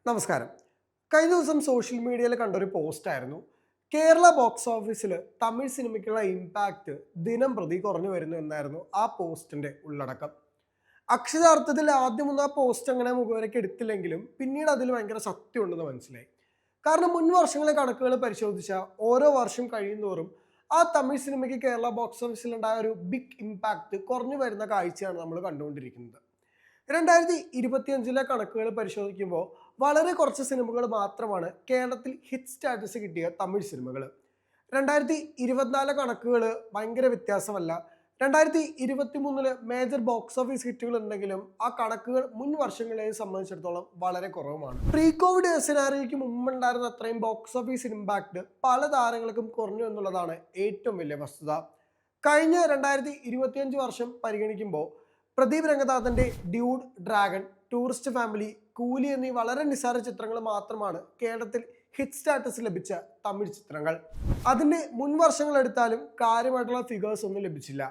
നമസ്കാരം. കഴിഞ്ഞ ദിവസം സോഷ്യൽ മീഡിയയിൽ കണ്ടൊരു പോസ്റ്റായിരുന്നു. കേരള ബോക്സ് ഓഫീസിൽ തമിഴ് സിനിമയ്ക്കുള്ള ഇമ്പാക്റ്റ് ദിനം പ്രതി കുറഞ്ഞു വരുന്നു എന്നായിരുന്നു ആ പോസ്റ്റിന്റെ ഉള്ളടക്കം. അക്ഷരാർത്ഥത്തിൽ ആദ്യമൊന്നും ആ പോസ്റ്റ് അങ്ങനെ മുഖവരയ്ക്ക് എടുത്തില്ലെങ്കിലും പിന്നീട് അതിൽ ഭയങ്കര സത്യമുണ്ടെന്ന് മനസ്സിലായി. കാരണം മുൻ വർഷങ്ങളെ കണക്കുകൾ പരിശോധിച്ചാൽ ഓരോ വർഷം കഴിയുന്തോറും ആ തമിഴ് സിനിമയ്ക്ക് കേരള ബോക്സ് ഓഫീസിൽ ഉണ്ടായ ഒരു ബിഗ് ഇമ്പാക്റ്റ് കുറഞ്ഞു വരുന്ന കാഴ്ചയാണ് നമ്മൾ കണ്ടുകൊണ്ടിരിക്കുന്നത്. 2025 കണക്കുകൾ പരിശോധിക്കുമ്പോൾ വളരെ കുറച്ച് സിനിമകൾ മാത്രമാണ് കേരളത്തിൽ ഹിറ്റ് സ്റ്റാറ്റസ് കിട്ടിയ തമിഴ് സിനിമകൾ. 2024 കണക്കുകൾ ഭയങ്കര വ്യത്യാസമല്ല. 2023 മേജർ ബോക്സ് ഓഫീസ് ഹിറ്റുകൾ ഉണ്ടെങ്കിലും ആ കണക്കുകൾ മുൻ വർഷങ്ങളെ സംബന്ധിച്ചിടത്തോളം വളരെ കുറവുമാണ്. പ്രീ കോവിഡ് സിനാരിയോയ്ക്ക് മുമ്പുണ്ടായിരുന്ന അത്രയും ബോക്സ് ഓഫീസ് ഇമ്പാക്ട് പല താരങ്ങൾക്കും കുറഞ്ഞു എന്നുള്ളതാണ് ഏറ്റവും വലിയ വസ്തുത. കഴിഞ്ഞ 2025 വർഷം പരിഗണിക്കുമ്പോൾ പ്രദീപ് രംഗനാഥന്റെ Dude, Dragon, Tourist Family, Coolie എന്നീ വളരെ നിസ്സാര ചിത്രങ്ങൾ മാത്രമാണ് കേരളത്തിൽ ഹിറ്റ് സ്റ്റാറ്റസ് ലഭിച്ച തമിഴ് ചിത്രങ്ങൾ. അതിന്റെ മുൻ വർഷങ്ങൾ എടുത്താലും കാര്യമായിട്ടുള്ള ഫിഗേഴ്സ് ഒന്നും ലഭിച്ചില്ല.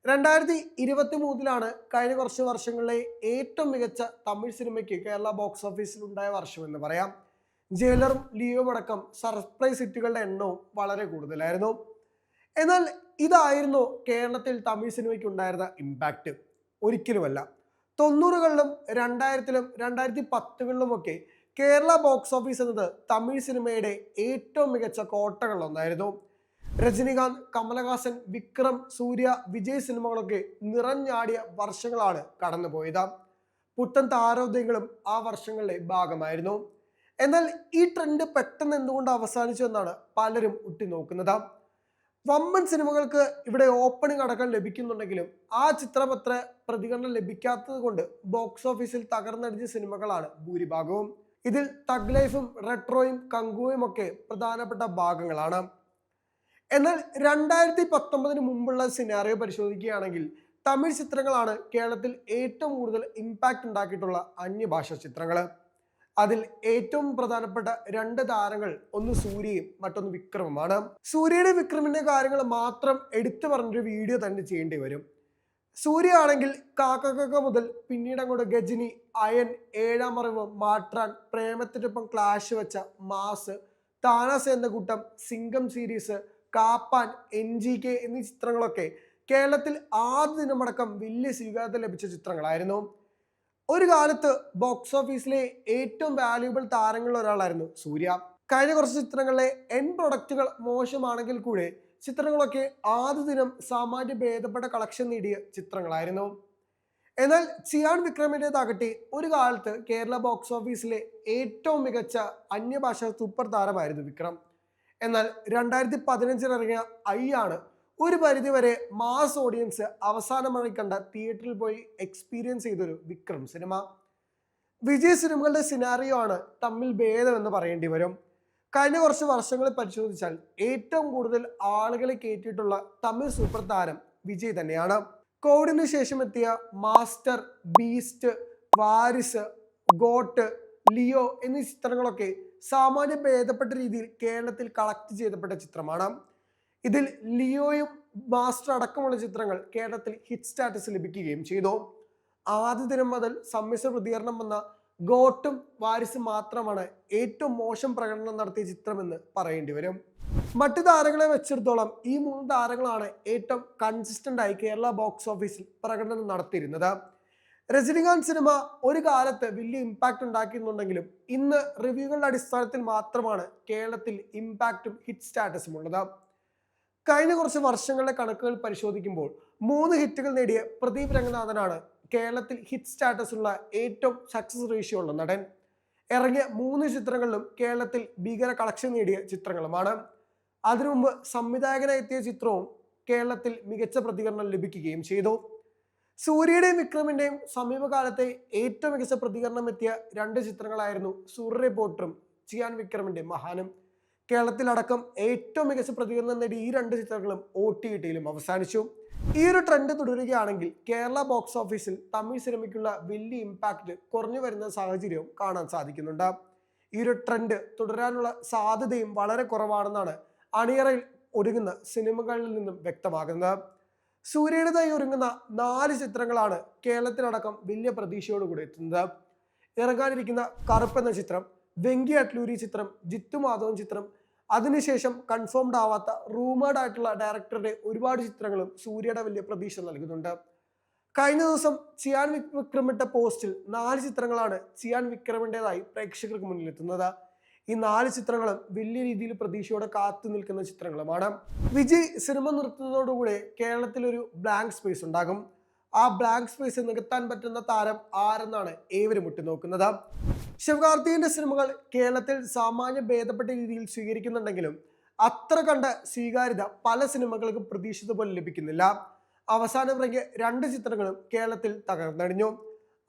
2023 കഴിഞ്ഞ കുറച്ച് വർഷങ്ങളിലെ ഏറ്റവും മികച്ച തമിഴ് സിനിമയ്ക്ക് കേരള ബോക്സ് ഓഫീസിൽ ഉണ്ടായ വർഷം എന്ന് പറയാം. ജയിലറും ലിയോ അടക്കം സർപ്രൈസ് ഹിറ്റുകളുടെ എണ്ണവും വളരെ കൂടുതലായിരുന്നു. എന്നാൽ ഇതായിരുന്നു കേരളത്തിൽ തമിഴ് സിനിമയ്ക്ക് ഉണ്ടായിരുന്ന ഇമ്പാക്റ്റ്? ഒരിക്കലുമല്ല. 90കളിലും 2000-ലും 2010-കളിലുമൊക്കെ കേരള ബോക്സ് ഓഫീസ് എന്നത് തമിഴ് സിനിമയുടെ ഏറ്റവും മികച്ച കോട്ടകളിലൊന്നായിരുന്നു. രജനികാന്ത്, കമലഹാസൻ, വിക്രം, സൂര്യ, വിജയ് സിനിമകളൊക്കെ നിറഞ്ഞാടിയ വർഷങ്ങളാണ് കടന്നുപോയത്. പുത്തൻ താരോദയങ്ങളും ആ വർഷങ്ങളിലെ ഭാഗമായിരുന്നു. എന്നാൽ ഈ ട്രെൻഡ് പെട്ടെന്ന് എന്തുകൊണ്ട് അവസാനിച്ചു എന്നാണ് പലരും ഉറ്റുനോക്കുന്നത്. വമ്പൻ സിനിമകൾക്ക് ഇവിടെ ഓപ്പണിംഗ് അടക്കം ലഭിക്കുന്നുണ്ടെങ്കിലും ആ ചിത്രപത്ര പ്രതികരണം ലഭിക്കാത്തത് കൊണ്ട് ബോക്സ് ഓഫീസിൽ തകർന്നടിച്ച സിനിമകളാണ് ഭൂരിഭാഗവും. ഇതിൽ തഗ് ലൈഫും റെട്രോയും കങ്കുവും ഒക്കെ പ്രധാനപ്പെട്ട ഭാഗങ്ങളാണ്. എന്നാൽ 2019 മുമ്പുള്ള സിനാറിയോ പരിശോധിക്കുകയാണെങ്കിൽ തമിഴ് ചിത്രങ്ങളാണ് കേരളത്തിൽ ഏറ്റവും കൂടുതൽ ഇമ്പാക്റ്റ് ഉണ്ടാക്കിയിട്ടുള്ള അന്യഭാഷാ ചിത്രങ്ങൾ. അതിൽ ഏറ്റവും പ്രധാനപ്പെട്ട രണ്ട് താരങ്ങൾ ഒന്ന് സൂര്യയും മറ്റൊന്ന് വിക്രമുമാണ്. സൂര്യയുടെ വിക്രമിന്റെ കാര്യങ്ങൾ മാത്രം എടുത്തു പറഞ്ഞൊരു വീഡിയോ തന്നെ ചെയ്യേണ്ടി വരും. സൂര്യ ആണെങ്കിൽ കാക്കക്ക മുതൽ പിന്നീട് അങ്ങോട്ട് ഗജനി, അയൻ, ഏഴാം അറിവ്, മാട്രാൻ, പ്രേമത്തിനൊപ്പം ക്ലാഷ് വെച്ച മാസ്, താനാസ് എന്ന കൂട്ടം, സിംഗം സീരീസ്, കാപ്പാൻ, NGK എന്നീ ചിത്രങ്ങളൊക്കെ കേരളത്തിൽ ആദ്യ ദിനമടക്കം വലിയ സ്വീകാര്യത ലഭിച്ച ചിത്രങ്ങളായിരുന്നു. ഒരു കാലത്ത് ബോക്സ് ഓഫീസിലെ ഏറ്റവും വാല്യൂബിൾ താരങ്ങളിൽ ഒരാളായിരുന്നു സൂര്യ. കഴിഞ്ഞ കുറച്ച് ചിത്രങ്ങളിലെ എൻ പ്രൊഡക്റ്റുകൾ മോശമാണെങ്കിൽ കൂടെ ചിത്രങ്ങളൊക്കെ ആദ്യ ദിനം സാമാന്യ ഭേദപ്പെട്ട കളക്ഷൻ നേടിയ ചിത്രങ്ങളായിരുന്നു. എന്നാൽ ചിയാൻ വിക്രമിൻ്റെതാകട്ടെ ഒരു കാലത്ത് കേരള ബോക്സ് ഓഫീസിലെ ഏറ്റവും മികച്ച അന്യഭാഷാ സൂപ്പർ താരമായിരുന്നു വിക്രം. എന്നാൽ 2015 ഇറങ്ങിയ ആണ് ഒരു പരിധിവരെ മാസ് ഓഡിയൻസ് അവസാനമായി കണ്ട തിയേറ്ററിൽ പോയി എക്സ്പീരിയൻസ് ചെയ്തൊരു വിക്രം സിനിമ. വിജയ് സിനിമകളുടെ സിനാറിയോ ആണ് തമ്മിൽ ഭേദമെന്ന് പറയേണ്ടി വരും. കഴിഞ്ഞ കുറച്ച് വർഷങ്ങൾ പരിശോധിച്ചാൽ ഏറ്റവും കൂടുതൽ ആളുകളെ കയറ്റിയിട്ടുള്ള തമിഴ് സൂപ്പർ താരം വിജയ് തന്നെയാണ്. കോവിഡിന് ശേഷം എത്തിയ master, beast, Waris, got, Leo എന്നീ ചിത്രങ്ങളൊക്കെ സാമാന്യ ഭേദപ്പെട്ട രീതിയിൽ കേരളത്തിൽ കളക്ട് ചെയ്തപ്പെട്ട ചിത്രമാണ്. ഇതിൽ ലിയോയും മാസ്റ്റർ അടക്കമുള്ള ചിത്രങ്ങൾ കേരളത്തിൽ ഹിറ്റ് സ്റ്റാറ്റസ് ലഭിക്കുകയും ചെയ്തു. ആദ്യ ദിനം മുതൽ സമ്മിശ്ര പ്രതികരണം വന്ന ഗോട്ടും വാരിസും മാത്രമാണ് ഏറ്റവും മോശം പ്രകടനം നടത്തിയ ചിത്രമെന്ന് പറയേണ്ടി വരും. മറ്റു താരങ്ങളെ വെച്ചിടത്തോളം ഈ മൂന്ന് താരങ്ങളാണ് ഏറ്റവും കൺസിസ്റ്റന്റ് ആയി കേരള ബോക്സ് ഓഫീസിൽ പ്രകടനം നടത്തിയിരുന്നത്. രജനികാന്ത് സിനിമ ഒരു കാലത്ത് വലിയ ഇമ്പാക്റ്റ് ഉണ്ടാക്കിയിരുന്നുണ്ടെങ്കിലും ഇന്ന് റിവ്യൂകളുടെ അടിസ്ഥാനത്തിൽ മാത്രമാണ് കേരളത്തിൽ ഇമ്പാക്റ്റും ഹിറ്റ് സ്റ്റാറ്റസും ഉള്ളത്. കഴിഞ്ഞ കുറച്ച് വർഷങ്ങളിലെ കണക്കുകൾ പരിശോധിക്കുമ്പോൾ 3 ഹിറ്റുകൾ നേടിയ പ്രദീപ് രംഗനാഥനാണ് കേരളത്തിൽ ഹിറ്റ് സ്റ്റാറ്റസ് ഉള്ള ഏറ്റവും സക്സസ് റേഷ്യോ ഉള്ള നടൻ. ഇറങ്ങിയ 3 ചിത്രങ്ങളിലും കേരളത്തിൽ ഭീകര കളക്ഷൻ നേടിയ ചിത്രങ്ങളുമാണ്. അതിനു മുമ്പ് സംവിധായകനായി എത്തിയ ചിത്രവും കേരളത്തിൽ മികച്ച പ്രതികരണം ലഭിക്കുകയും ചെയ്തു. സൂര്യയുടെയും വിക്രമിന്റെയും സമീപകാലത്തെ ഏറ്റവും മികച്ച പ്രതികരണം എത്തിയ 2 ചിത്രങ്ങളായിരുന്നു സൂര്യ റിപ്പോർട്ടറും ചിയാൻ വിക്രമിന്റെ മഹാനും. കേരളത്തിലടക്കം ഏറ്റവും മികച്ച പ്രതികരണം നേടി ഈ 2 ചിത്രങ്ങളും OTTയിലും അവസാനിച്ചു. ഈ ഒരു ട്രെൻഡ് തുടരുകയാണെങ്കിൽ കേരള ബോക്സ് ഓഫീസിൽ തമിഴ് സിനിമയ്ക്കുള്ള വലിയ ഇമ്പാക്റ്റ് കുറഞ്ഞു വരുന്ന സാഹചര്യവും കാണാൻ സാധിക്കുന്നുണ്ട്. ഈ ഒരു ട്രെൻഡ് തുടരാനുള്ള സാധ്യതയും വളരെ കുറവാണെന്നാണ് അണിയറയിൽ ഒരുങ്ങുന്ന സിനിമകളിൽ നിന്നും വ്യക്തമാകുന്നത്. സൂര്യയുടേതായി ഒരുങ്ങുന്ന 4 ചിത്രങ്ങളാണ് കേരളത്തിലടക്കം വലിയ പ്രതീക്ഷയോടുകൂടി എത്തുന്നത്. ഇറങ്ങാനിരിക്കുന്ന കറുപ്പ് എന്ന ചിത്രം, വെങ്കി അട്ലൂരി ചിത്രം, ജിത്തു മാധവൻ ചിത്രം, അതിനുശേഷം കൺഫേംഡ് ആവാത്ത റൂമേർഡ് ആയിട്ടുള്ള ഡയറക്ടറുടെ ഒരുപാട് ചിത്രങ്ങളും സൂര്യയുടെ വലിയ പ്രതീക്ഷ നൽകുന്നുണ്ട്. കഴിഞ്ഞ ദിവസം ചിയാൻ വിക്രം ഇട്ട പോസ്റ്റിൽ 4 ചിത്രങ്ങളാണ് ചിയാൻ വിക്രമിൻ്റെതായി പ്രേക്ഷകർക്ക് മുന്നിലെത്തുന്നത്. ഈ 4 ചിത്രങ്ങളും വലിയ രീതിയിൽ പ്രതീക്ഷയോടെ കാത്തു നിൽക്കുന്ന ചിത്രങ്ങളുമാണ്. വിജയ് സിനിമ നിർത്തുന്നതോടുകൂടി കേരളത്തിൽ ഒരു ബ്ലാങ്ക് സ്പേസ് ഉണ്ടാകും. ആ ബ്ലാങ്ക് സ്പേസ് നികത്താൻ പറ്റുന്ന താരം ആരെന്നാണ് ഏവരും ഉറ്റുനോക്കുന്നത്. ശിവകാർത്തികന്റെ സിനിമകൾ കേരളത്തിൽ സാമാന്യ ഭേദപ്പെട്ട രീതിയിൽ സ്വീകരിക്കുന്നുണ്ടെങ്കിലും അത്ര കണ്ട സ്വീകാര്യത പല സിനിമകൾക്കും പ്രതീക്ഷിത പോലെ ലഭിക്കുന്നില്ല. അവസാനം ഇറങ്ങിയ 2 ചിത്രങ്ങളും കേരളത്തിൽ തകർന്നടിഞ്ഞു.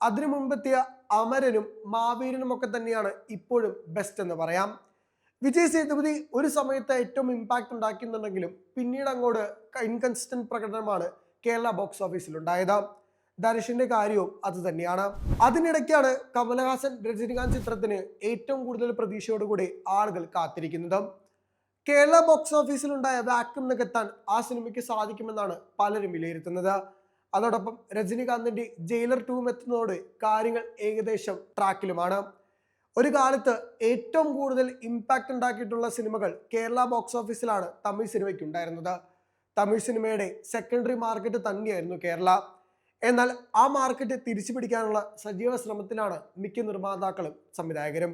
അതിനു മുമ്പെത്തിയ അമരനും മാവീരനും ഒക്കെ തന്നെയാണ് ഇപ്പോഴും ബെസ്റ്റ് എന്ന് പറയാം. വിജയ് സേതുപതി ഒരു സമയത്ത് ഏറ്റവും ഇമ്പാക്ട് ഉണ്ടാക്കുന്നുണ്ടെങ്കിലും പിന്നീട് അങ്ങോട്ട് ഇൻകൺസിസ്റ്റന്റ് പ്രകടനമാണ് കേരള ബോക്സ് ഓഫീസിൽ ഉണ്ടായത്. ധനുഷിന്റെ കാര്യവും അത് തന്നെയാണ്. അതിനിടയ്ക്കാണ് കമലഹാസൻ രജനികാന്ത് ചിത്രത്തിന് ഏറ്റവും കൂടുതൽ പ്രതീക്ഷയോടുകൂടി ആളുകൾ കാത്തിരിക്കുന്നത്. കേരള ബോക്സ് ഓഫീസിൽ ഉണ്ടായ വാക്യൂം നികത്താൻ ആ സിനിമയ്ക്ക് സാധിക്കുമെന്നാണ് പലരും വിലയിരുത്തുന്നത്. അതോടൊപ്പം രജനികാന്തിന്റെ ജയിലർ 2 എത്തുന്നതോടെ കാര്യങ്ങൾ ഏകദേശം ട്രാക്കിലുമാണ്. ഒരു കാലത്ത് ഏറ്റവും കൂടുതൽ ഇമ്പാക്ട് ഉണ്ടാക്കിയിട്ടുള്ള സിനിമകൾ കേരള ബോക്സ് ഓഫീസിലാണ് തമിഴ് സിനിമയ്ക്ക് ഉണ്ടായിരുന്നത്. തമിഴ് സിനിമയുടെ സെക്കൻഡറി മാർക്കറ്റ് തന്നെയായിരുന്നു കേരള. എന്നാൽ ആ മാർക്കറ്റ് തിരിച്ചു പിടിക്കാനുള്ള സജീവ ശ്രമത്തിലാണ് മിക്ക നിർമ്മാതാക്കളും സംവിധായകരും.